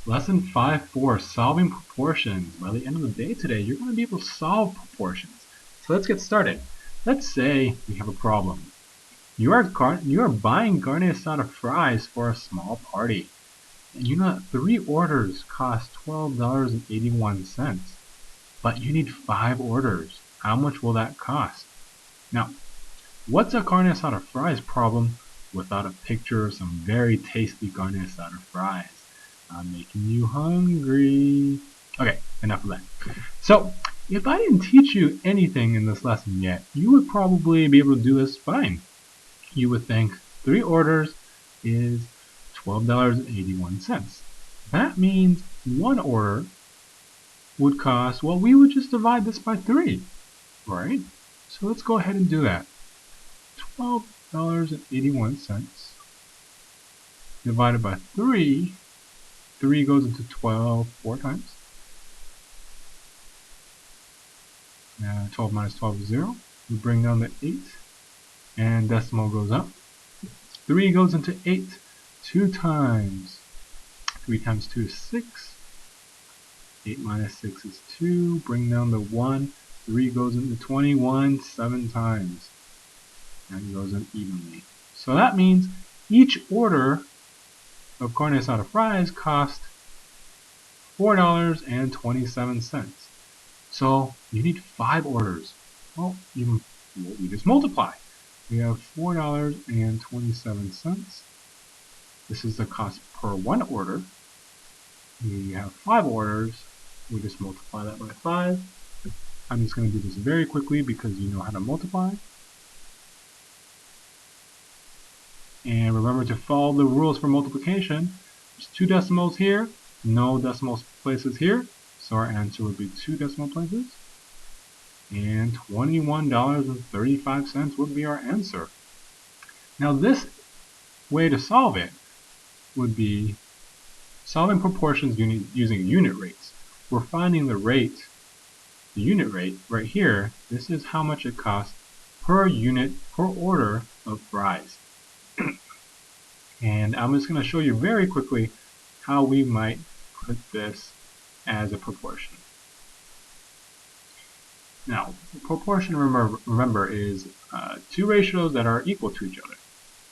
Lesson 5-4, solving proportions. By the end of the day today, you're going to be able to solve proportions. So let's get started. Let's say we have a problem. You are buying carne asada fries for a small party. And you know that 3 orders cost $12.81. But you need 5 orders. How much will that cost? Now, what's a carne asada fries problem without a picture of some very tasty carne asada fries? I'm making you hungry. Okay, enough of that. So, if I didn't teach you anything in this lesson yet, you would probably be able to do this fine. You would think 3 orders is $12.81. That means 1 order would cost, well, we would just divide this by 3, right? So let's go ahead and do that. $12.81 divided by 3. 3 goes into 12 4 times. 12 minus 12 is 0. We bring down the 8, and decimal goes up. 3 goes into 8 2 times. 3 times 2 is 6. 8 minus 6 is 2. Bring down the 1. 3 goes into 21 7 times. And goes in evenly. So that means each order of carne asada fries cost $4.27. So you need 5 orders. Well, we just multiply. We have $4.27. This is the cost per 1 order. We have 5 orders. We just multiply that by 5. I'm just going to do this very quickly because you know how to multiply. And remember to follow the rules for multiplication. There's 2 decimals here, no decimal places here, so our answer would be 2 decimal places. And $21.35 would be our answer. Now this way to solve it would be solving proportions using unit rates. We're finding the unit rate right here. This is how much it costs per order of fries. And I'm just going to show you very quickly how we might put this as a proportion. Now, proportion, remember, is 2 ratios that are equal to each other.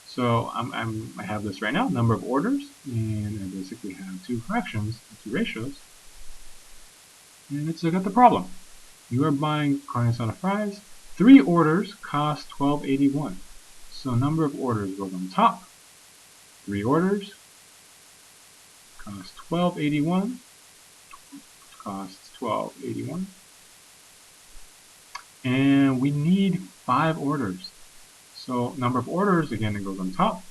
So I have this right now, number of orders, and I basically have 2 fractions, 2 ratios. And let's look at the problem. You are buying carne asada fries. 3 orders cost $12.81. So number of orders goes on top. 3 orders cost $12.81. Costs $12.81. And we need 5 orders. So number of orders, again, it goes on top.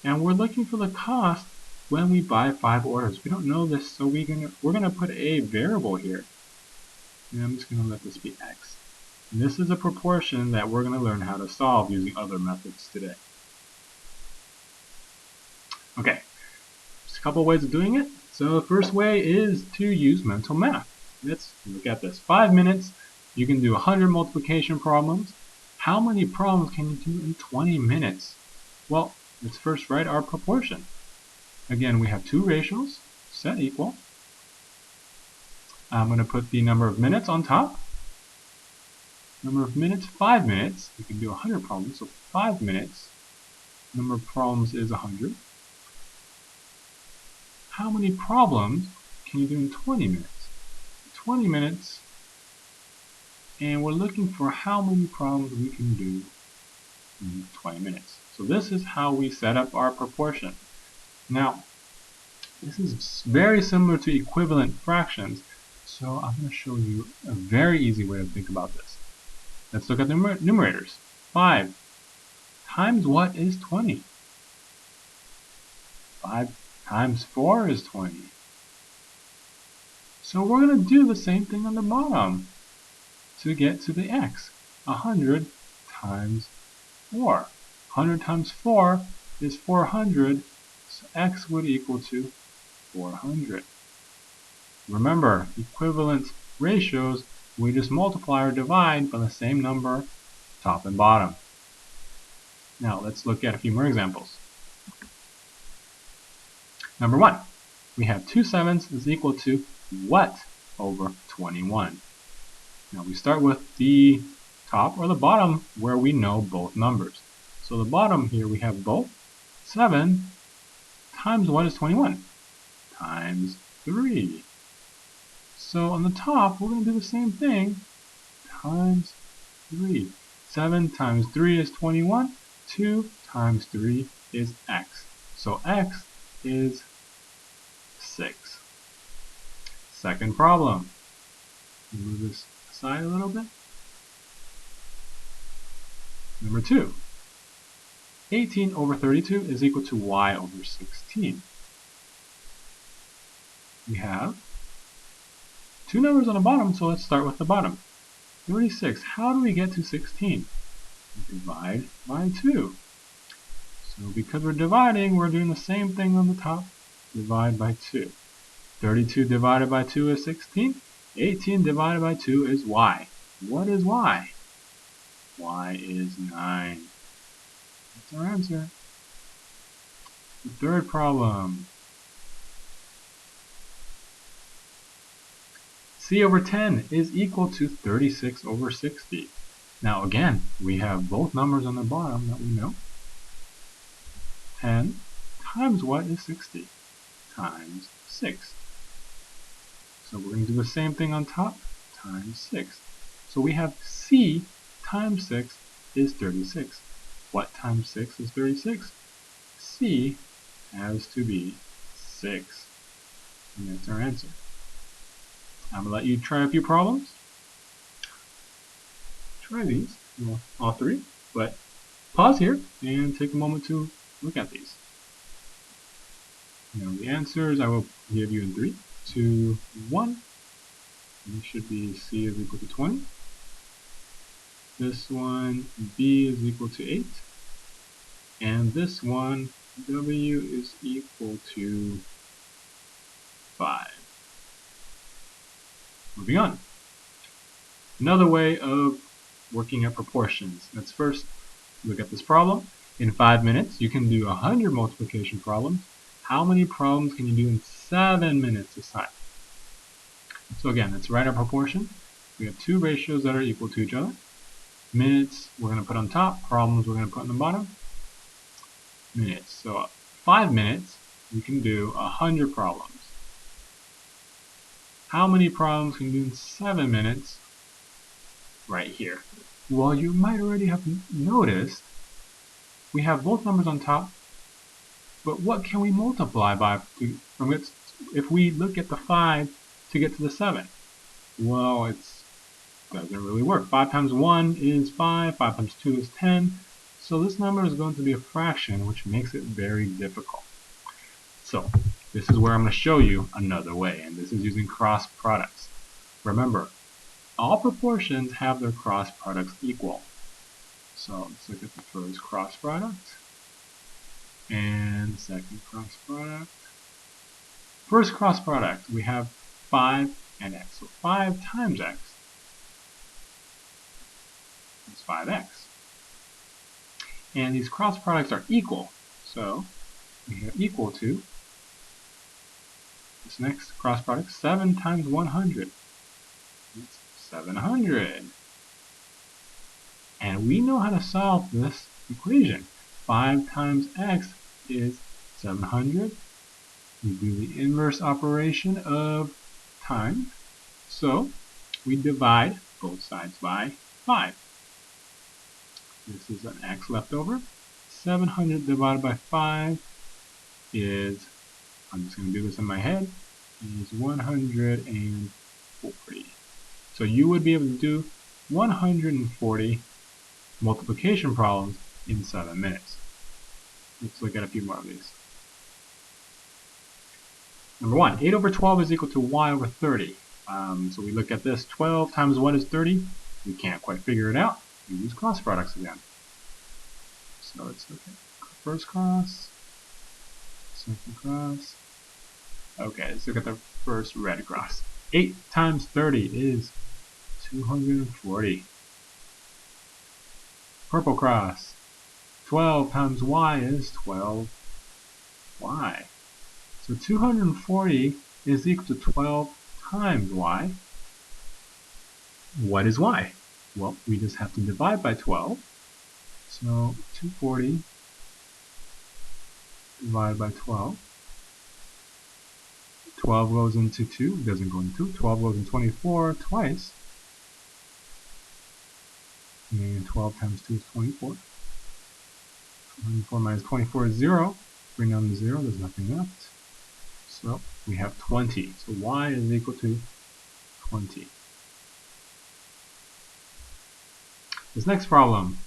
And we're looking for the cost when we buy 5 orders. We don't know this, so we're gonna put a variable here. And I'm just gonna let this be x. And this is a proportion that we're gonna learn how to solve using other methods today. Okay, just a couple ways of doing it. So the first way is to use mental math. Let's look at this. 5 minutes, you can do 100 multiplication problems. How many problems can you do in 20 minutes? Well, let's first write our proportion. Again, we have 2 ratios, set equal. I'm going to put the number of minutes on top. Number of minutes, 5 minutes. You can do 100 problems, so 5 minutes. Number of problems is 100. How many problems can you do in 20 minutes? 20 minutes, and we're looking for how many problems we can do in 20 minutes. So this is how we set up our proportion. Now, this is very similar to equivalent fractions, so I'm going to show you a very easy way to think about this. Let's look at the numerators. 5 times what is 20? 5 times 4 is 20. So we're going to do the same thing on the bottom to get to the x. 100 times 4. 100 times 4 is 400, so x would equal to 400. Remember, equivalent ratios, we just multiply or divide by the same number, top and bottom. Now let's look at a few more examples. Number 1. we have 2 7s is equal to what over 21? Now we start with the top or the bottom where we know both numbers. So the bottom here we have both. 7 times what is 21? Times 3. So on the top we're going to do the same thing, times 3. 7 times 3 is 21. 2 times 3 is x. So x is 6. Second problem. Move this aside a little bit. Number 2. 18 over 32 is equal to y over 16. We have two numbers on the bottom, so let's start with the bottom. 36. How do we get to 16? We divide by 2. So because we're dividing, we're doing the same thing on the top. Divide by 2. 32 divided by 2 is 16. 18 divided by 2 is y. What is y? Y is 9. That's our answer. The third problem. C over 10 is equal to 36 over 60. Now again, we have both numbers on the bottom that we know. 10 times what is 60? Times 6. So we're going to do the same thing on top, times 6. So we have C times 6 is 36. What times 6 is 36? C has to be 6. And that's our answer. I'm going to let you try a few problems. Try these, well, all three, but pause here and take a moment to look at these. Now the answers I will give you in 3, 2, 1. This should be C is equal to 20. This one, B is equal to 8. And this one, W is equal to 5. Moving on. Another way of working at proportions. Let's first look at this problem. In 5 minutes, you can do 100 multiplication problems. How many problems can you do in 7 minutes this time? So again, let's write our proportion. We have two ratios that are equal to each other. Minutes we're going to put on top, problems we're going to put on the bottom. Minutes. So 5 minutes, you can do 100 problems. How many problems can you do in 7 minutes? Right here. Well, you might already have noticed we have both numbers on top, but what can we multiply by from it if we look at the 5 to get to the 7? Well, it doesn't really work. 5 times 1 is 5, 5 times 2 is 10, so this number is going to be a fraction, which makes it very difficult. So this is where I'm going to show you another way, and this is using cross products. Remember, all proportions have their cross products equal. So let's look at the first cross product and the second cross product. First cross product, we have 5 and x. So 5 times x is 5x. And these cross products are equal. So we have equal to this next cross product, 7 times 100. It's 700. And we know how to solve this equation. 5 times x is 700. We do the inverse operation of time. So we divide both sides by 5. This is an x left over. 700 divided by 5 is, I'm just going to do this in my head, is 140. So you would be able to do 140 multiplication problems in 7 minutes. Let's look at a few more of these. Number 1, 8 over 12 is equal to y over 30. So we look at this, 12 times what is 30? We can't quite figure it out. We use cross products again. So let's look at first cross, second cross. Okay, let's look at the first red cross. 8 times 30 is 240. Purple cross. 12 times y is 12y. So 240 is equal to 12 times y. What is y? Well, we just have to divide by 12. So 240 divided by 12. 12 goes into 2, doesn't go into 2. 12 goes in 24 twice. And 12 times 2 is 24. 24 minus 24 is 0. Bring down the 0, there's nothing left. So we have 20. So y is equal to 20. This next problem,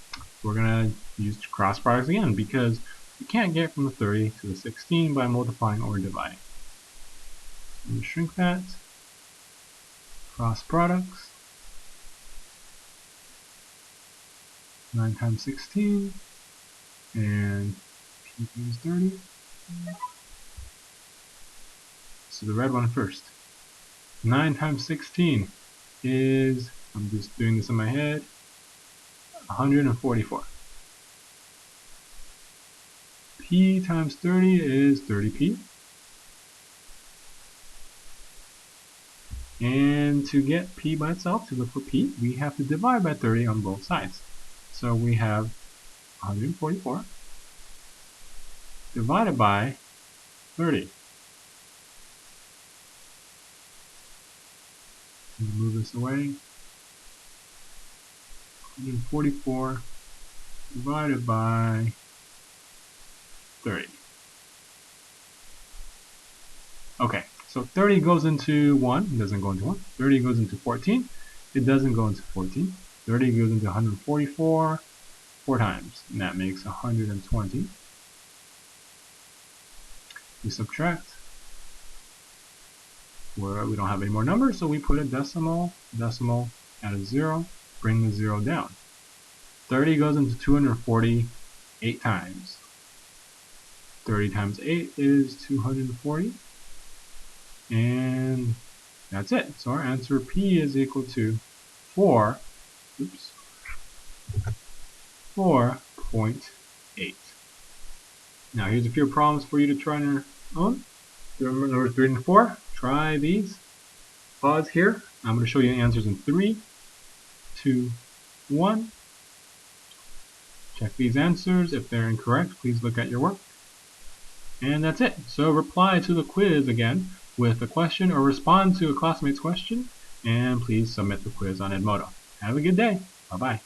we're going to use cross products again because we can't get from the 30 to the 16 by multiplying or dividing. I'm going to shrink that. Cross products. 9 times 16 and p times 30. So the red one first. 9 times 16 is, I'm just doing this in my head, 144. P times 30 is 30p. And to get p by itself, to look for p, we have to divide by 30 on both sides. So we have 144 divided by 30. Move this away. 144 divided by 30. Okay, so 30 goes into 1, it doesn't go into 1. 30 goes into 14, it doesn't go into 14. 30 goes into 144 4 times, and that makes 120. We subtract. We don't have any more numbers, so we put a decimal, add a 0, bring the 0 down. 30 goes into 240 8 times. 30 times 8 is 240. And that's it. So our answer P is equal to 4.8. Now here's a few problems for you to try on your own. Number 3 and 4. Try these. Pause here. I'm going to show you the answers in 3, 2, 1. Check these answers. If they're incorrect, please look at your work. And that's it. So reply to the quiz again with a question or respond to a classmate's question, and please submit the quiz on Edmodo. Have a good day. Bye-bye.